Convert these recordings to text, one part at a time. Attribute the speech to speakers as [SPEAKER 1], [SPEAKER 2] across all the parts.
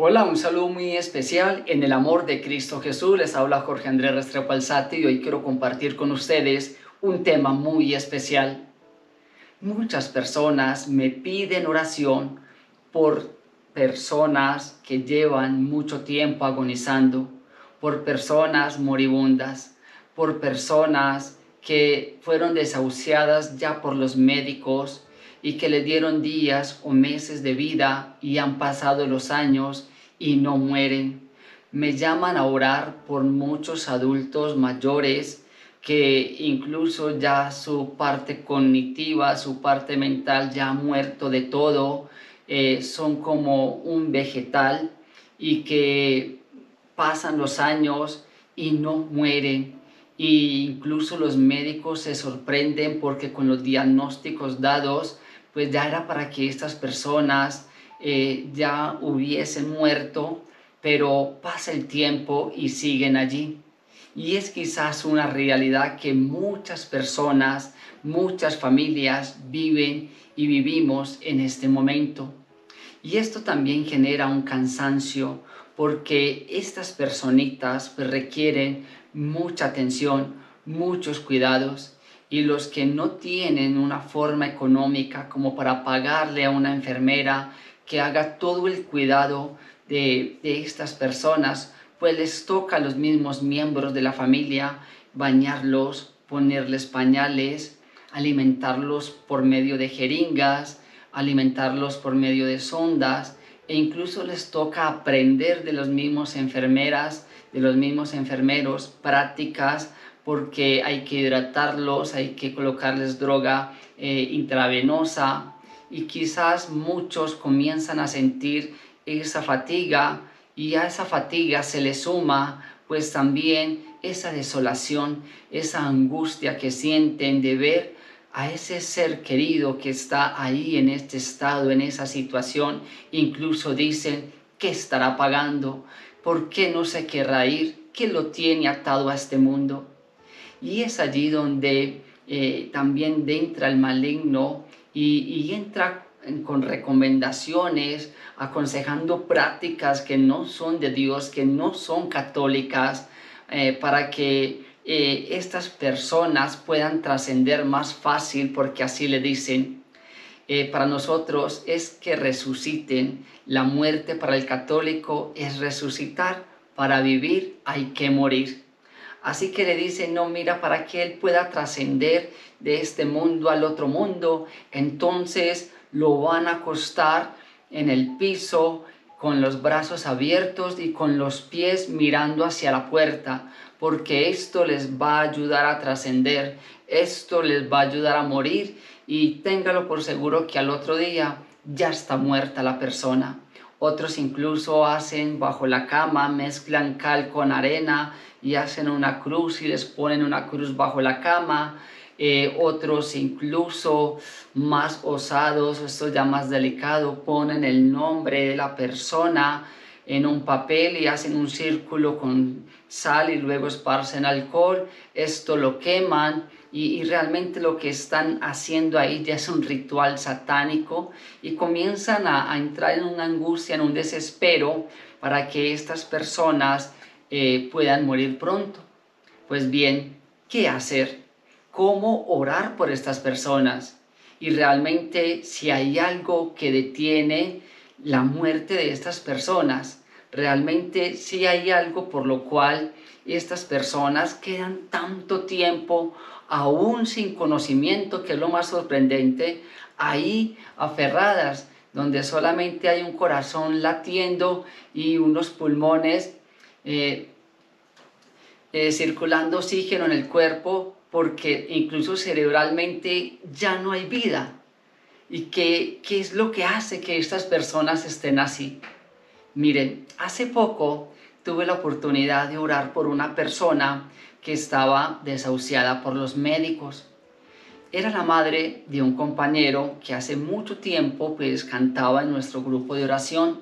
[SPEAKER 1] Hola, un saludo muy especial en el amor de Cristo Jesús. Les habla Jorge Andrés Restrepo Alzate y hoy quiero compartir con ustedes un tema muy especial. Muchas personas me piden oración por personas que llevan mucho tiempo agonizando, por personas moribundas, por personas que fueron desahuciadas ya por los médicos y que le dieron días o meses de vida y han pasado los años y no mueren. Me llaman a orar por muchos adultos mayores que incluso ya su parte cognitiva, su parte mental ya ha muerto de todo, son como un vegetal y que pasan los años y no mueren. Y incluso los médicos se sorprenden porque con los diagnósticos dados, pues ya era para que estas personas ya hubiesen muerto, pero pasa el tiempo y siguen allí. Y es quizás una realidad que muchas personas, muchas familias viven y vivimos en este momento. Y esto también genera un cansancio porque estas personitas requieren mucha atención, muchos cuidados, y los que no tienen una forma económica como para pagarle a una enfermera que haga todo el cuidado de estas personas, pues les toca a los mismos miembros de la familia bañarlos, ponerles pañales, alimentarlos por medio de jeringas, alimentarlos por medio de sondas, e incluso les toca aprender de los mismos enfermeras, de los mismos enfermeros, prácticas, porque hay que hidratarlos, hay que colocarles droga intravenosa, y quizás muchos comienzan a sentir esa fatiga, y a esa fatiga se le suma pues también esa desolación, esa angustia que sienten de ver a ese ser querido que está ahí en este estado, en esa situación. Incluso dicen, ¿qué estará pagando? ¿Por qué no se querrá ir? ¿Qué lo tiene atado a este mundo? Y es allí donde también entra el maligno y entra con recomendaciones, aconsejando prácticas que no son de Dios, que no son católicas, para que estas personas puedan trascender más fácil, porque así le dicen. Para nosotros es que resuciten. La muerte para el católico es resucitar. Para vivir hay que morir. Así que le dicen, no, mira, para que él pueda trascender de este mundo al otro mundo, entonces lo van a acostar en el piso con los brazos abiertos y con los pies mirando hacia la puerta, porque esto les va a ayudar a trascender, esto les va a ayudar a morir, y téngalo por seguro que al otro día ya está muerta la persona. Otros incluso hacen bajo la cama, mezclan cal con arena y hacen una cruz y les ponen una cruz bajo la cama. Otros incluso más osados, esto ya más delicado, ponen el nombre de la persona en un papel y hacen un círculo con sal y luego esparcen alcohol. Esto lo queman y realmente lo que están haciendo ahí ya es un ritual satánico, y comienzan a entrar en una angustia, en un desespero para que estas personas puedan morir pronto. Pues bien, ¿qué hacer? ¿Cómo orar por estas personas? Y realmente, si hay algo que detiene la muerte de estas personas, realmente si hay algo por lo cual estas personas quedan tanto tiempo aún sin conocimiento, que es lo más sorprendente, ahí aferradas, donde solamente hay un corazón latiendo y unos pulmones circulando oxígeno en el cuerpo, porque incluso cerebralmente ya no hay vida. ¿Y qué es lo que hace que estas personas estén así? Miren, hace poco tuve la oportunidad de orar por una persona que estaba desahuciada por los médicos. Era la madre de un compañero que hace mucho tiempo pues cantaba en nuestro grupo de oración.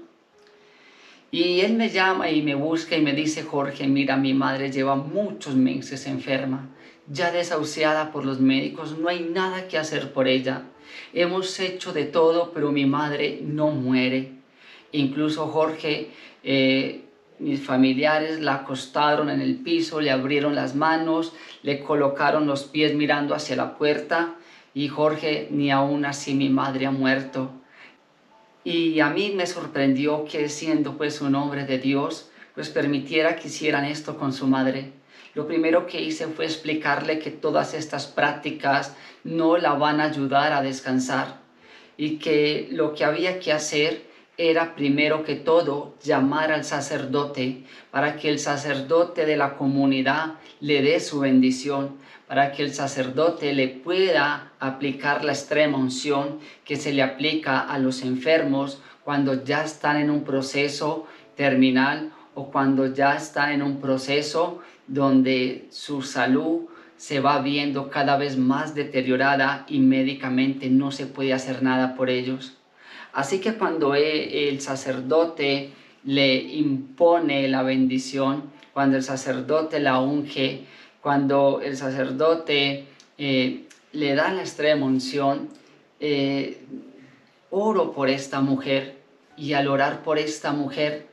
[SPEAKER 1] Y él me llama y me busca y me dice, Jorge, mira, mi madre lleva muchos meses enferma, ya desahuciada por los médicos, no hay nada que hacer por ella. Hemos hecho de todo, pero mi madre no muere. Incluso Jorge, mis familiares la acostaron en el piso, le abrieron las manos, le colocaron los pies mirando hacia la puerta y Jorge, ni aún así mi madre ha muerto. Y a mí me sorprendió que siendo pues un hombre de Dios, pues permitiera que hicieran esto con su madre. Lo primero que hice fue explicarle que todas estas prácticas no la van a ayudar a descansar y que lo que había que hacer era primero que todo llamar al sacerdote para que el sacerdote de la comunidad le dé su bendición, para que el sacerdote le pueda aplicar la extrema unción que se le aplica a los enfermos cuando ya están en un proceso terminal o cuando ya están en un proceso donde su salud se va viendo cada vez más deteriorada y médicamente no se puede hacer nada por ellos. Así que cuando el sacerdote le impone la bendición, cuando el sacerdote la unge, cuando el sacerdote le da la extrema unción, oro por esta mujer y al orar por esta mujer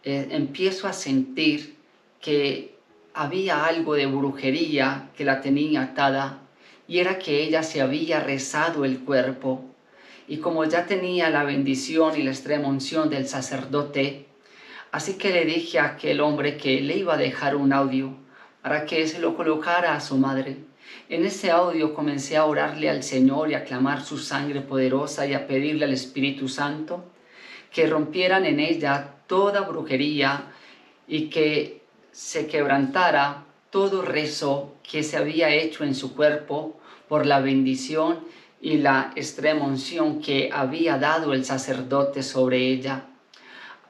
[SPEAKER 1] empiezo a sentir que había algo de brujería que la tenía atada y era que ella se había rezado el cuerpo. Y como ya tenía la bendición y la extrema unción del sacerdote, así que le dije a aquel hombre que le iba a dejar un audio para que se lo colocara a su madre. En ese audio comencé a orarle al Señor y a clamar su sangre poderosa y a pedirle al Espíritu Santo que rompieran en ella toda brujería y que se quebrantara todo rezo que se había hecho en su cuerpo por la bendición y la extrema unción que había dado el sacerdote sobre ella.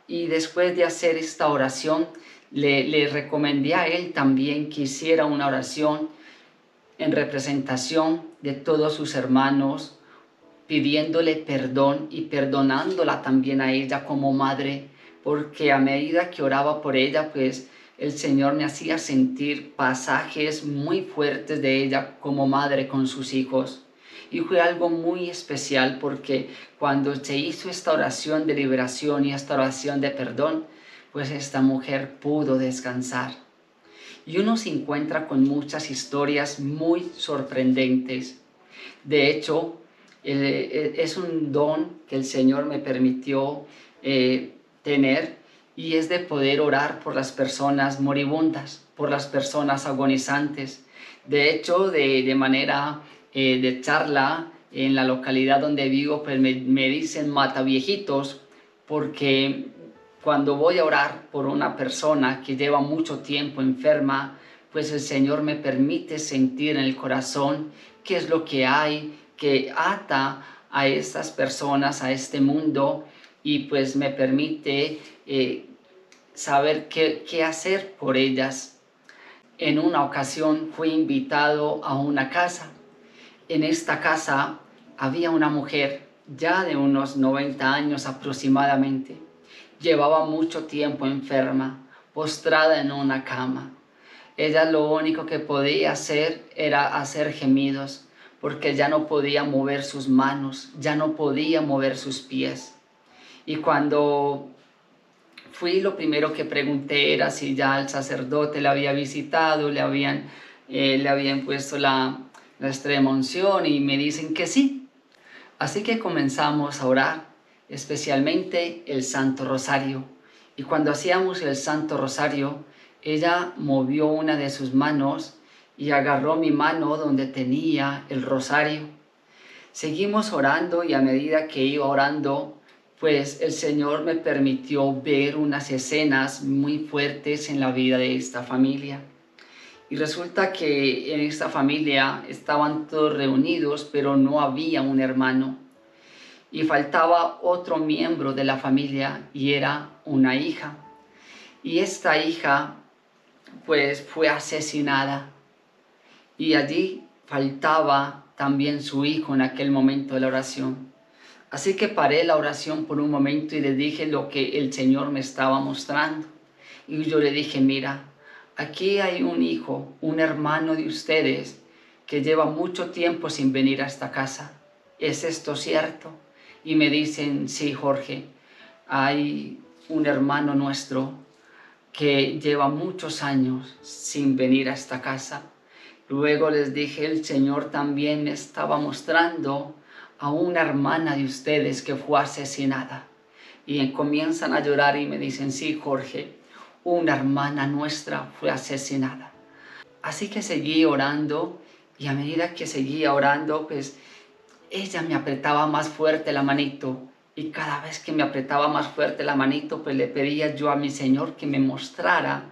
[SPEAKER 1] Y después de hacer esta oración, le recomendé a él también que hiciera una oración en representación de todos sus hermanos, pidiéndole perdón y perdonándola también a ella como madre, porque a medida que oraba por ella, pues el Señor me hacía sentir pasajes muy fuertes de ella como madre con sus hijos. Y fue algo muy especial porque cuando se hizo esta oración de liberación y esta oración de perdón, pues esta mujer pudo descansar. Y uno se encuentra con muchas historias muy sorprendentes. De hecho, es un don que el Señor me permitió tener y es de poder orar por las personas moribundas, por las personas agonizantes. De hecho, de manera de charla en la localidad donde vivo, pues me dicen mataviejitos porque cuando voy a orar por una persona que lleva mucho tiempo enferma, pues el Señor me permite sentir en el corazón qué es lo que hay que ata a estas personas, a este mundo, y pues me permite saber qué hacer por ellas. En una ocasión fui invitado a una casa. En esta casa había una mujer ya de unos 90 años aproximadamente. Llevaba mucho tiempo enferma, postrada en una cama. Ella lo único que podía hacer era hacer gemidos, porque ya no podía mover sus manos, ya no podía mover sus pies. Y cuando fui, lo primero que pregunté era si ya el sacerdote la había visitado, le habían puesto la extrema unción y me dicen que sí. Así que comenzamos a orar, especialmente el Santo Rosario. Y cuando hacíamos el Santo Rosario, ella movió una de sus manos y agarró mi mano donde tenía el rosario. Seguimos orando y a medida que iba orando, pues el Señor me permitió ver unas escenas muy fuertes en la vida de esta familia. Y resulta que en esta familia estaban todos reunidos, pero no había un hermano. Y faltaba otro miembro de la familia y era una hija. Y esta hija pues fue asesinada. Y allí faltaba también su hijo en aquel momento de la oración. Así que paré la oración por un momento y le dije lo que el Señor me estaba mostrando. Y yo le dije, mira, aquí hay un hijo, un hermano de ustedes que lleva mucho tiempo sin venir a esta casa. ¿Es esto cierto? Y me dicen, sí, Jorge, hay un hermano nuestro que lleva muchos años sin venir a esta casa. Luego les dije, el Señor también me estaba mostrando a una hermana de ustedes que fue asesinada. Y comienzan a llorar y me dicen, sí, Jorge, una hermana nuestra fue asesinada. Así que seguí orando, y a medida que seguía orando, pues ella me apretaba más fuerte la manito, y cada vez que me apretaba más fuerte la manito, pues le pedía yo a mi Señor que me mostrara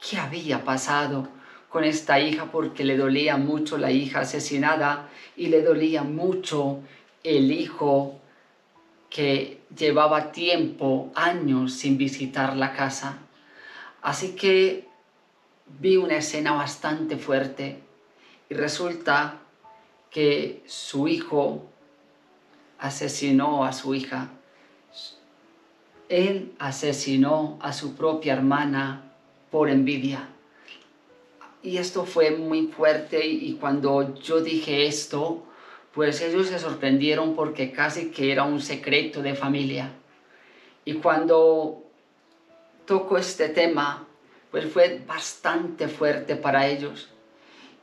[SPEAKER 1] qué había pasado con esta hija, porque le dolía mucho la hija asesinada y le dolía mucho el hijo que llevaba tiempo, años sin visitar la casa. Así que vi una escena bastante fuerte y resulta que su hijo asesinó a su hija. Él asesinó a su propia hermana por envidia. Y esto fue muy fuerte, y cuando yo dije esto, pues ellos se sorprendieron porque casi que era un secreto de familia. Y cuando toco este tema, pues fue bastante fuerte para ellos.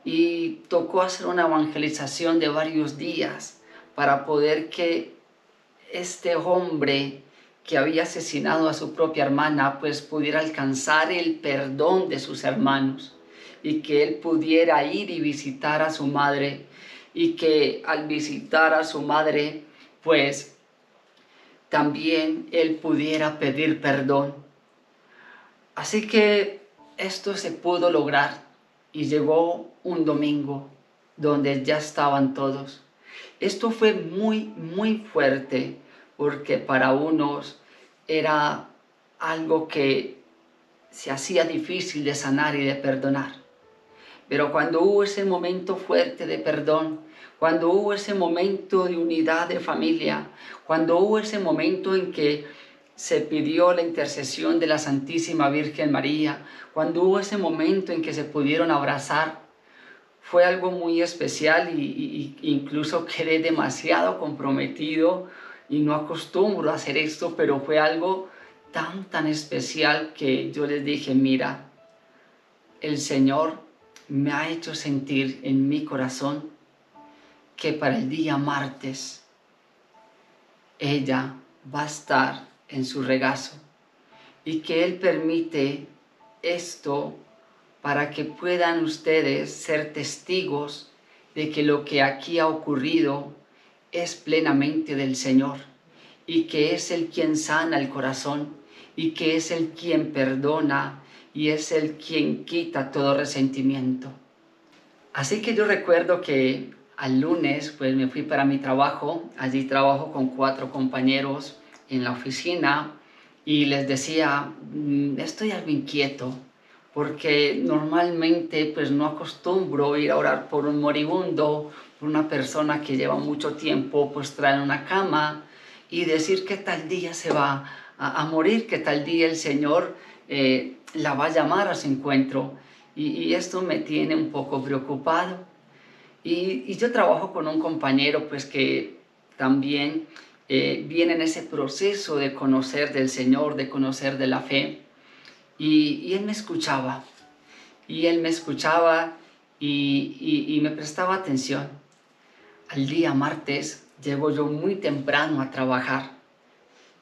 [SPEAKER 1] Y tocó hacer una evangelización de varios días para poder que este hombre que había asesinado a su propia hermana, pues pudiera alcanzar el perdón de sus hermanos, y que él pudiera ir y visitar a su madre, y que al visitar a su madre, pues también él pudiera pedir perdón. Así que esto se pudo lograr, y llegó un domingo donde ya estaban todos. Esto fue muy fuerte, porque para unos era algo que se hacía difícil de sanar y de perdonar. Pero cuando hubo ese momento fuerte de perdón, cuando hubo ese momento de unidad de familia, cuando hubo ese momento en que se pidió la intercesión de la Santísima Virgen María, cuando hubo ese momento en que se pudieron abrazar, fue algo muy especial, y incluso quedé demasiado comprometido, y no acostumbro a hacer esto, pero fue algo tan especial que yo les dije, mira, el Señor me ha hecho sentir en mi corazón que para el día martes ella va a estar en su regazo, y que Él permite esto para que puedan ustedes ser testigos de que lo que aquí ha ocurrido es plenamente del Señor, y que es Él quien sana el corazón, y que es Él quien perdona, y es Él quien quita todo resentimiento. Así que yo recuerdo que al lunes pues me fui para mi trabajo. Allí trabajo con 4 compañeros en la oficina, y les decía, estoy algo inquieto, porque normalmente pues no acostumbro ir a orar por un moribundo, por una persona que lleva mucho tiempo pues traer una cama, y decir que tal día se va a morir, que tal día el Señor la va a llamar a su encuentro. Y esto me tiene un poco preocupado. Y yo trabajo con un compañero pues que también viene en ese proceso de conocer del Señor, de conocer de la fe. Y él me escuchaba, y me prestaba atención. Al día martes llego yo muy temprano a trabajar,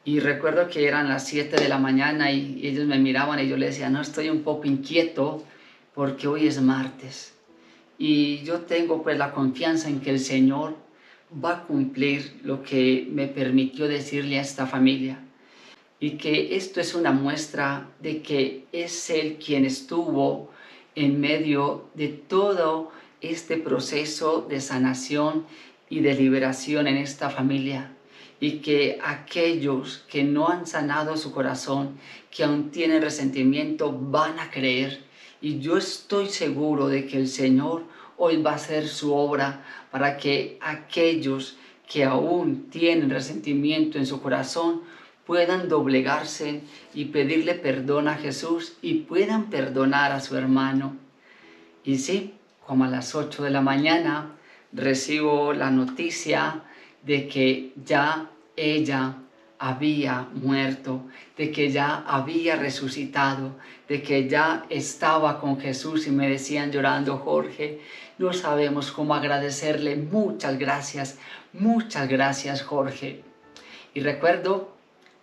[SPEAKER 1] y recuerdo que eran las 7 de la mañana, y ellos me miraban, y yo les decía, no, estoy un poco inquieto porque hoy es martes, y yo tengo pues la confianza en que el Señor va a cumplir lo que me permitió decirle a esta familia, y que esto es una muestra de que es Él quien estuvo en medio de todo este proceso de sanación y de liberación en esta familia, y que aquellos que no han sanado su corazón, que aún tienen resentimiento, van a creer. Y yo estoy seguro de que el Señor hoy va a hacer su obra para que aquellos que aún tienen resentimiento en su corazón puedan doblegarse y pedirle perdón a Jesús, y puedan perdonar a su hermano. Y sí, como a las 8 de la mañana recibo la noticia de que ya ella había muerto, de que ya había resucitado, de que ya estaba con Jesús y me decían llorando, Jorge, no sabemos cómo agradecerle, muchas gracias Jorge. Y recuerdo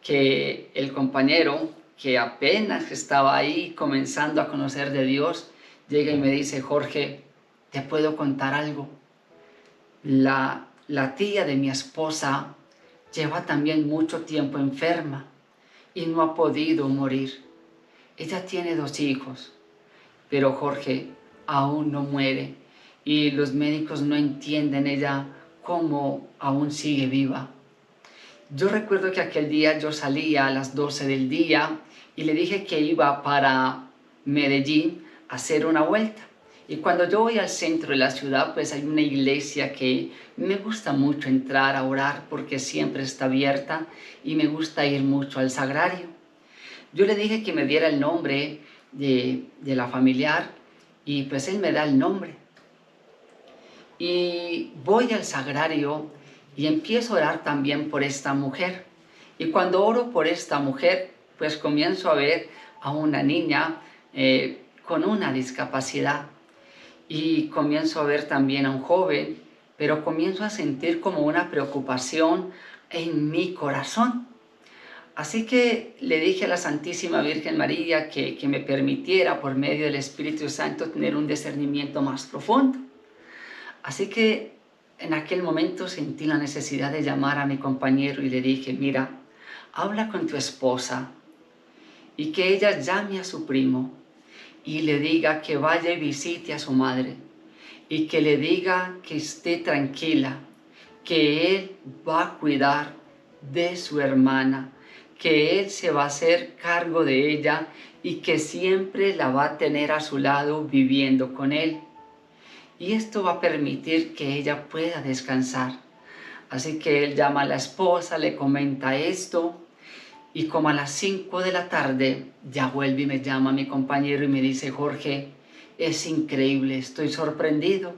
[SPEAKER 1] que el compañero que apenas estaba ahí comenzando a conocer de Dios, llega y me dice, Jorge, ¿te puedo contar algo? La tía de mi esposa lleva también mucho tiempo enferma y no ha podido morir. Ella tiene 2 hijos, pero Jorge aún no muere y los médicos no entienden ella cómo aún sigue viva. Yo recuerdo que aquel día yo salía a las 12 del día y le dije que iba para Medellín a hacer una vuelta. Y cuando yo voy al centro de la ciudad, pues hay una iglesia que me gusta mucho entrar a orar porque siempre está abierta y me gusta ir mucho al sagrario. Yo le dije que me diera el nombre de la familiar y pues él me da el nombre. Y voy al sagrario y empiezo a orar también por esta mujer. Y cuando oro por esta mujer, pues comienzo a ver a una niña con una discapacidad. Y comienzo a ver también a un joven, pero comienzo a sentir como una preocupación en mi corazón. Así que le dije a la Santísima Virgen María que me permitiera por medio del Espíritu Santo tener un discernimiento más profundo. Así que en aquel momento sentí la necesidad de llamar a mi compañero y le dije, mira, habla con tu esposa y que ella llame a su primo y le diga que vaya y visite a su madre y que le diga que esté tranquila, que él va a cuidar de su hermana, que él se va a hacer cargo de ella y que siempre la va a tener a su lado viviendo con él. Y esto va a permitir que ella pueda descansar. Así que él llama a la esposa, le comenta esto y como a las 5 de la tarde ya vuelve y me llama mi compañero y me dice, Jorge, es increíble, estoy sorprendido.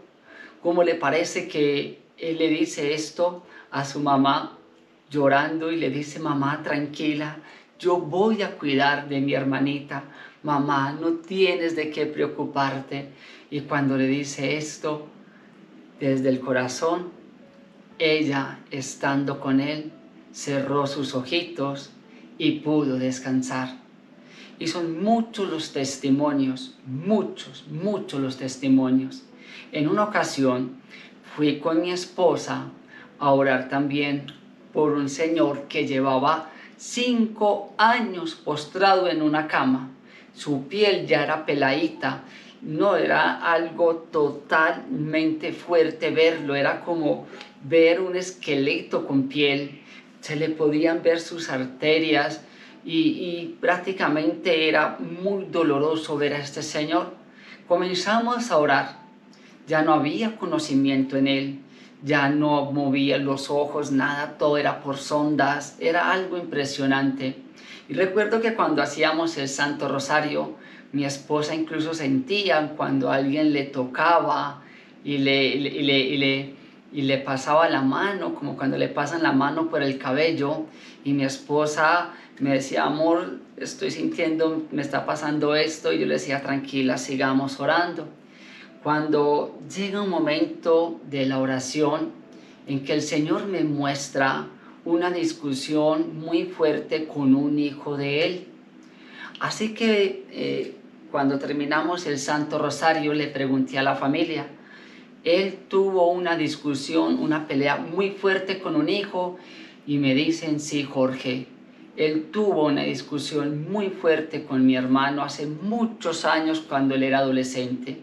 [SPEAKER 1] ¿Cómo le parece que él le dice esto a su mamá llorando y le dice, mamá, tranquila, yo voy a cuidar de mi hermanita, mamá, no tienes de qué preocuparte? Y cuando le dice esto, desde el corazón, ella, estando con él, cerró sus ojitos y pudo descansar. Y son muchos los testimonios, muchos los testimonios. En una ocasión fui con mi esposa a orar también por un señor que llevaba 5 años postrado en una cama. Su piel ya era peladita, no era algo totalmente fuerte verlo, era como ver un esqueleto con piel, se le podían ver sus arterias y prácticamente era muy doloroso ver a este señor. Comenzamos a orar, ya no había conocimiento en él, ya no movía los ojos, nada, todo era por sondas, era algo impresionante. Y recuerdo que cuando hacíamos el Santo Rosario, mi esposa incluso sentía cuando alguien le tocaba y le pasaba la mano, como cuando le pasan la mano por el cabello, y mi esposa me decía, amor, estoy sintiendo, me está pasando esto, y yo le decía, tranquila, sigamos orando. Cuando llega un momento de la oración en que el Señor me muestra una discusión muy fuerte con un hijo de él. Así que cuando terminamos el Santo Rosario le pregunté a la familia, él tuvo una discusión, una pelea muy fuerte con un hijo y me dicen, sí, Jorge, él tuvo una discusión muy fuerte con mi hermano hace muchos años cuando él era adolescente.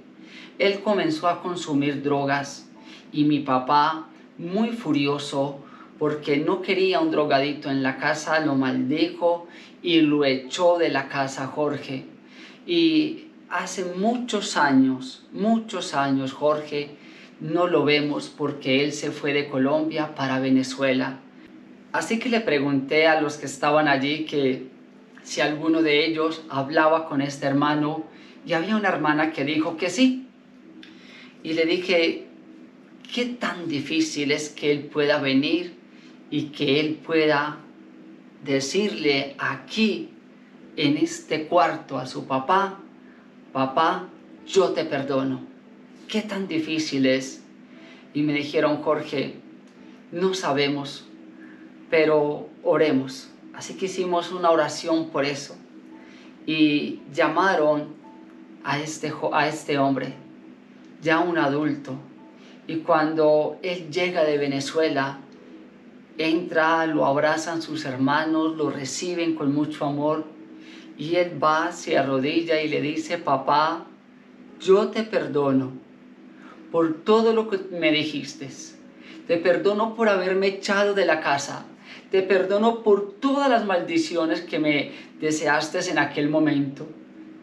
[SPEAKER 1] Él comenzó a consumir drogas y mi papá, muy furioso porque no quería un drogadito en la casa, lo maldijo y lo echó de la casa, Jorge. Y hace muchos años, Jorge, no lo vemos porque él se fue de Colombia para Venezuela. Así que le pregunté a los que estaban allí que si alguno de ellos hablaba con este hermano y había una hermana que dijo que sí. Y le dije, ¿qué tan difícil es que él pueda venir y que él pueda decirle aquí, en este cuarto, a su papá: papá, yo te perdono. ¿Qué tan difícil es? Y me dijeron: Jorge, no sabemos, pero oremos. Así que hicimos una oración por eso. Y llamaron a este hombre, ya un adulto. Y cuando él llega de Venezuela, entra, lo abrazan sus hermanos, lo reciben con mucho amor. Y él va, se arrodilla y le dice: papá, yo te perdono por todo lo que me dijiste. Te perdono por haberme echado de la casa. Te perdono por todas las maldiciones que me deseaste en aquel momento.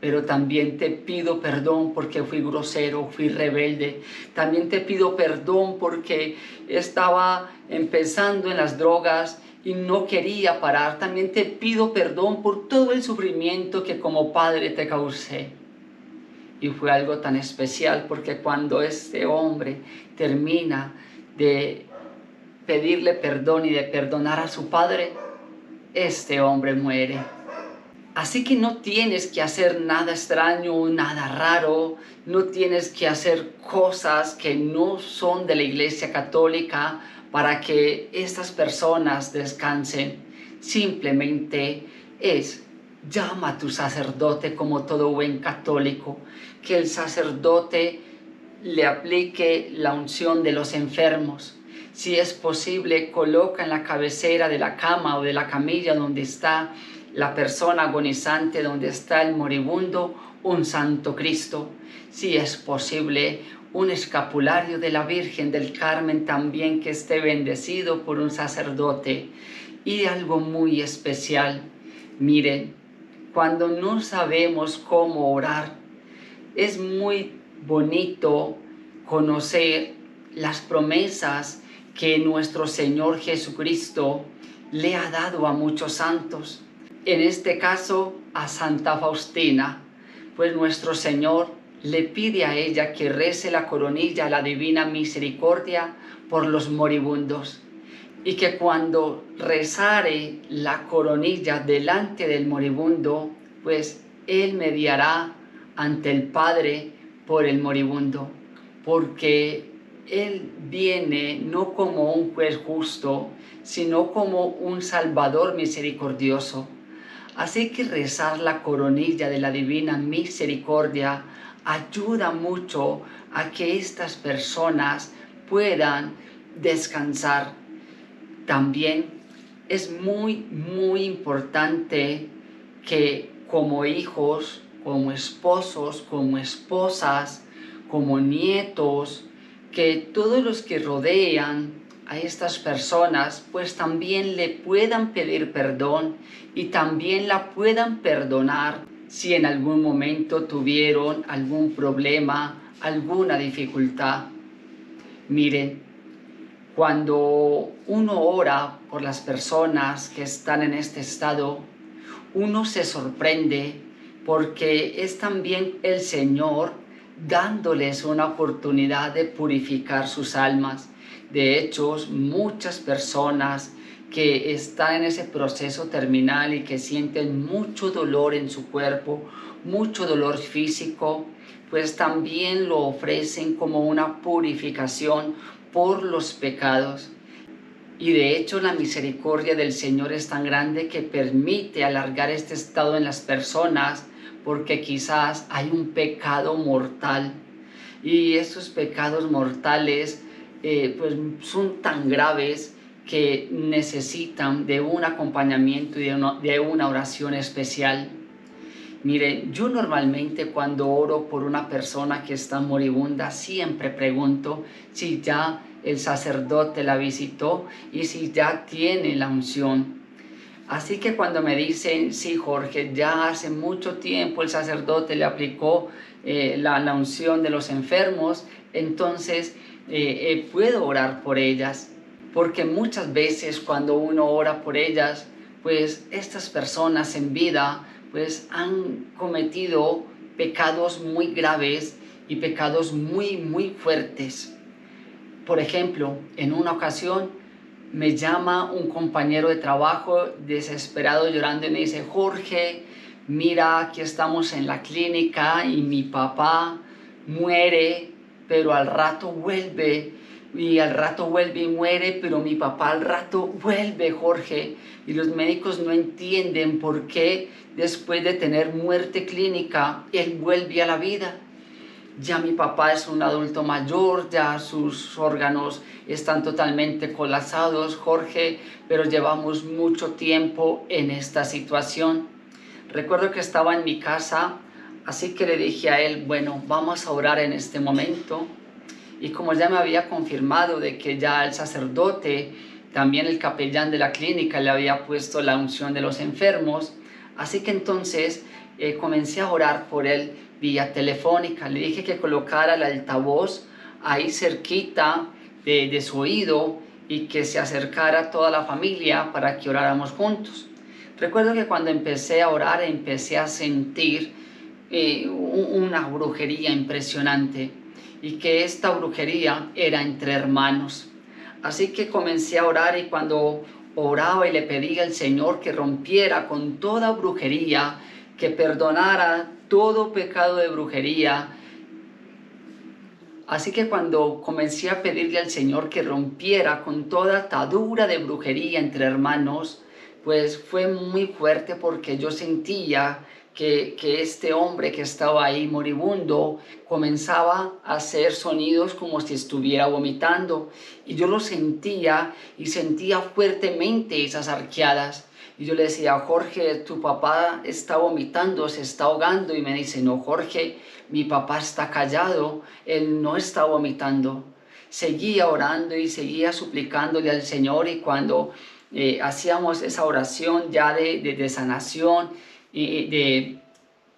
[SPEAKER 1] Pero también te pido perdón porque fui grosero, fui rebelde. También te pido perdón porque estaba empezando en las drogas y no quería parar. También te pido perdón por todo el sufrimiento que como padre te causé. Y fue algo tan especial porque cuando este hombre termina de pedirle perdón y de perdonar a su padre, este hombre muere. Así que no tienes que hacer nada extraño, nada raro, no tienes que hacer cosas que no son de la Iglesia Católica para que estas personas descansen. Simplemente llama a tu sacerdote como todo buen católico, que el sacerdote le aplique la unción de los enfermos. Si es posible, coloca en la cabecera de la cama o de la camilla donde está la persona agonizante, donde está el moribundo, un Santo Cristo. Si es posible, un escapulario de la Virgen del Carmen también que esté bendecido por un sacerdote. Y algo muy especial, miren, cuando no sabemos cómo orar, es muy bonito conocer las promesas que nuestro Señor Jesucristo le ha dado a muchos santos. En este caso, a Santa Faustina, pues nuestro Señor le pide a ella que rece la coronilla a la Divina Misericordia por los moribundos, y que cuando rezare la coronilla delante del moribundo, pues Él mediará ante el Padre por el moribundo, porque Él viene no como un juez justo, sino como un Salvador misericordioso. Así que rezar la coronilla de la Divina Misericordia ayuda mucho a que estas personas puedan descansar. También es muy importante que como hijos, como esposos, como esposas, como nietos, que todos los que rodean a estas personas pues también le puedan pedir perdón y también la puedan perdonar si en algún momento tuvieron algún problema, alguna dificultad. Miren, cuando uno ora por las personas que están en este estado, uno se sorprende porque es también el Señor dándoles una oportunidad de purificar sus almas. De hecho, muchas personas que están en ese proceso terminal y que sienten mucho dolor en su cuerpo, mucho dolor físico, pues también lo ofrecen como una purificación por los pecados. Y de hecho la misericordia del Señor es tan grande que permite alargar este estado en las personas, porque quizás hay un pecado mortal y estos pecados mortales pues son tan graves que necesitan de un acompañamiento y de una oración especial. Mire, yo normalmente cuando oro por una persona que está moribunda siempre pregunto si ya el sacerdote la visitó y si ya tiene la unción. Así que cuando me dicen: sí, Jorge, ya hace mucho tiempo el sacerdote le aplicó la unción de los enfermos, entonces puedo orar por ellas. Porque muchas veces cuando uno ora por ellas, pues estas personas en vida pues han cometido pecados muy graves y pecados muy fuertes. Por ejemplo, en una ocasión me llama un compañero de trabajo desesperado llorando y me dice: Jorge, mira, aquí estamos en la clínica y mi papá muere, pero al rato vuelve, y al rato vuelve y muere, pero mi papá al rato vuelve, Jorge. Y los médicos no entienden por qué después de tener muerte clínica, él vuelve a la vida. Ya mi papá es un adulto mayor, ya sus órganos están totalmente colapsados, Jorge, pero llevamos mucho tiempo en esta situación. Recuerdo que estaba en mi casa, así que le dije a él: bueno, vamos a orar en este momento. Y como ya me había confirmado de que ya el sacerdote, también el capellán de la clínica, le había puesto la unción de los enfermos, así que entonces comencé a orar por él vía telefónica. Le dije que colocara el altavoz ahí cerquita de su oído y que se acercara a toda la familia para que oráramos juntos. Recuerdo que cuando empecé a orar empecé a sentir una brujería impresionante, y que esta brujería era entre hermanos. Así que comencé a orar, y cuando oraba y le pedía al Señor que rompiera con toda brujería, que perdonara todo pecado de brujería. Así que cuando comencé a pedirle al Señor que rompiera con toda atadura de brujería entre hermanos, pues fue muy fuerte, porque yo sentía que este hombre que estaba ahí moribundo comenzaba a hacer sonidos como si estuviera vomitando, y yo lo sentía y sentía fuertemente esas arqueadas. Y yo le decía: Jorge, tu papá está vomitando, se está ahogando. Y me dice: no, Jorge, mi papá está callado, él no está vomitando. Seguía orando y seguía suplicándole al Señor, y cuando hacíamos esa oración ya de sanación,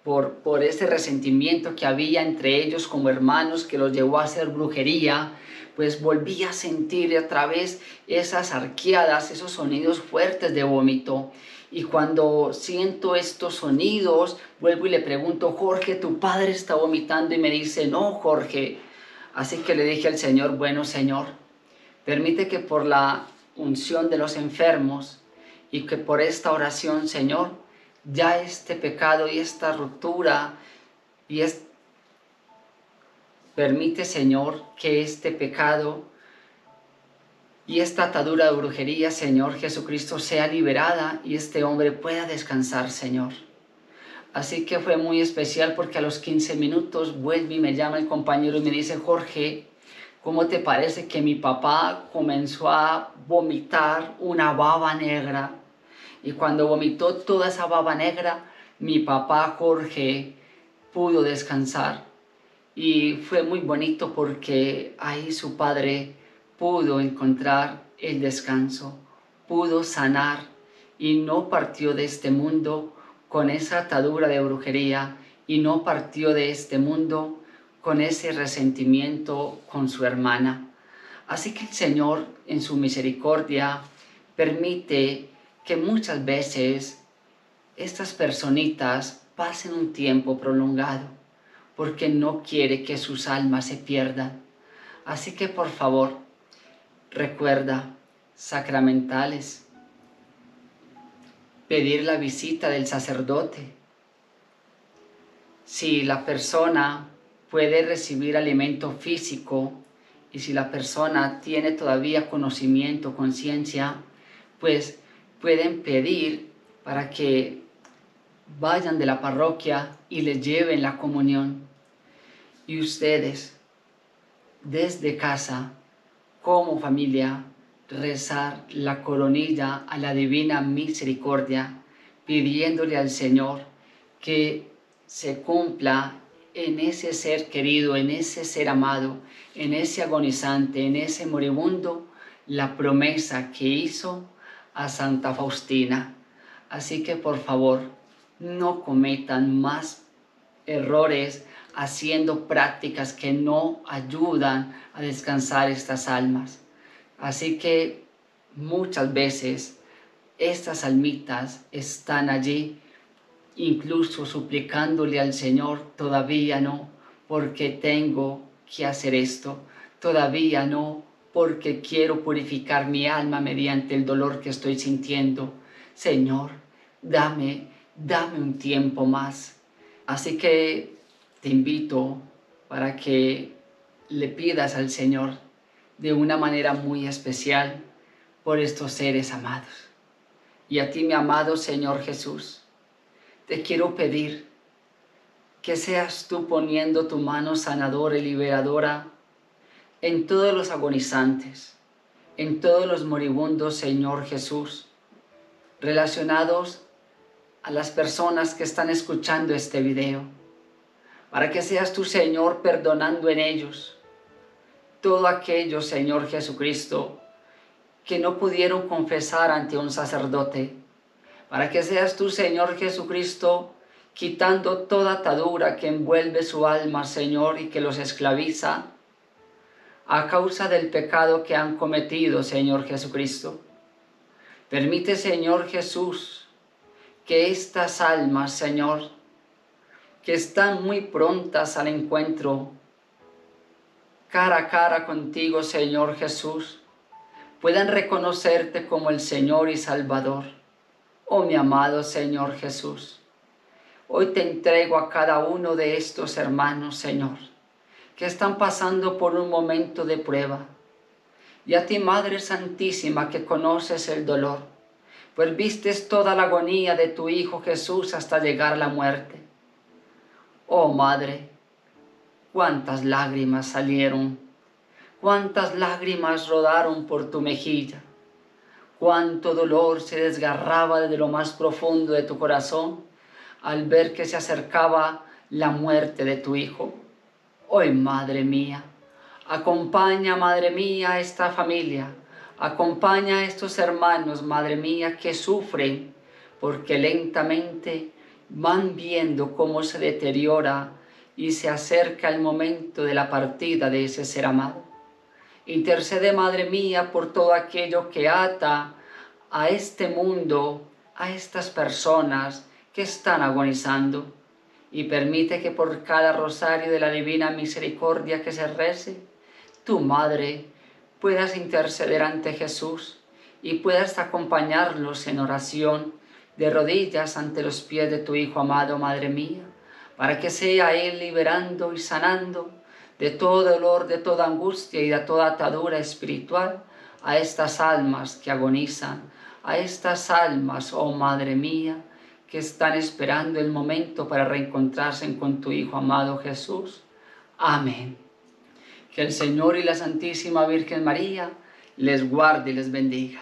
[SPEAKER 1] por ese resentimiento que había entre ellos como hermanos que los llevó a hacer brujería, pues volví a sentir a través esas arqueadas, esos sonidos fuertes de vómito. Y cuando siento estos sonidos, vuelvo y le pregunto: Jorge, tu padre está vomitando. Y me dice: no, Jorge. Así que le dije al Señor: bueno, Señor, permite que por la unción de los enfermos y que por esta oración, Señor, ya este pecado y esta ruptura permite, Señor, que este pecado y esta atadura de brujería, Señor Jesucristo, sea liberada y este hombre pueda descansar, Señor. Así que fue muy especial, porque a los 15 minutos vuelve y me llama el compañero y me dice: Jorge, ¿cómo te parece que mi papá comenzó a vomitar una baba negra? Y cuando vomitó toda esa baba negra, mi papá Jorge pudo descansar. Y fue muy bonito, porque ahí su padre pudo encontrar el descanso, pudo sanar, y no partió de este mundo con esa atadura de brujería, y no partió de este mundo con ese resentimiento con su hermana. Así que el Señor, en su misericordia, permite que muchas veces estas personitas pasen un tiempo prolongado, porque no quiere que sus almas se pierdan. Así que por favor, recuerda: sacramentales, pedir la visita del sacerdote. Si la persona puede recibir alimento físico, y si la persona tiene todavía conocimiento, conciencia, pues pueden pedir para que vayan de la parroquia y les lleven la comunión. Y ustedes, desde casa, como familia, rezar la coronilla a la Divina Misericordia, pidiéndole al Señor que se cumpla en ese ser querido, en ese ser amado, en ese agonizante, en ese moribundo, la promesa que hizo a Santa Faustina. Así que por favor, no cometan más errores haciendo prácticas que no ayudan a descansar estas almas. Así que muchas veces estas almitas están allí, incluso suplicándole al Señor: todavía no, porque tengo que hacer esto; todavía no, porque quiero purificar mi alma mediante el dolor que estoy sintiendo. Señor, dame un tiempo más. Así que te invito para que le pidas al Señor de una manera muy especial por estos seres amados. Y a ti, mi amado Señor Jesús, te quiero pedir que seas tú poniendo tu mano sanadora y liberadora en todos los agonizantes, en todos los moribundos, Señor Jesús, relacionados a las personas que están escuchando este video, para que seas tú, Señor, perdonando en ellos todo aquello, Señor Jesucristo, que no pudieron confesar ante un sacerdote, para que seas tú, Señor Jesucristo, quitando toda atadura que envuelve su alma, Señor, y que los esclaviza a causa del pecado que han cometido, Señor Jesucristo. Permite, Señor Jesús, que estas almas, Señor, que están muy prontas al encuentro cara a cara contigo, Señor Jesús, puedan reconocerte como el Señor y Salvador. Oh, mi amado Señor Jesús, hoy te entrego a cada uno de estos hermanos, Señor, que están pasando por un momento de prueba. Y a ti, Madre Santísima, que conoces el dolor, pues vistes toda la agonía de tu Hijo Jesús hasta llegar a la muerte. Oh, Madre, cuántas lágrimas salieron, cuántas lágrimas rodaron por tu mejilla, cuánto dolor se desgarraba desde lo más profundo de tu corazón al ver que se acercaba la muerte de tu Hijo. Hoy, Madre mía, acompaña, Madre mía, a esta familia, acompaña a estos hermanos, Madre mía, que sufren porque lentamente van viendo cómo se deteriora y se acerca el momento de la partida de ese ser amado. Intercede, Madre mía, por todo aquello que ata a este mundo, a estas personas que están agonizando, y permite que por cada rosario de la Divina Misericordia que se rece, tu Madre puedas interceder ante Jesús y puedas acompañarlos en oración de rodillas ante los pies de tu Hijo amado, Madre mía, para que sea Él liberando y sanando de todo dolor, de toda angustia y de toda atadura espiritual a estas almas que agonizan, a estas almas, oh Madre mía, que están esperando el momento para reencontrarse con tu Hijo amado Jesús. Amén. Que el Señor y la Santísima Virgen María les guarde y les bendiga.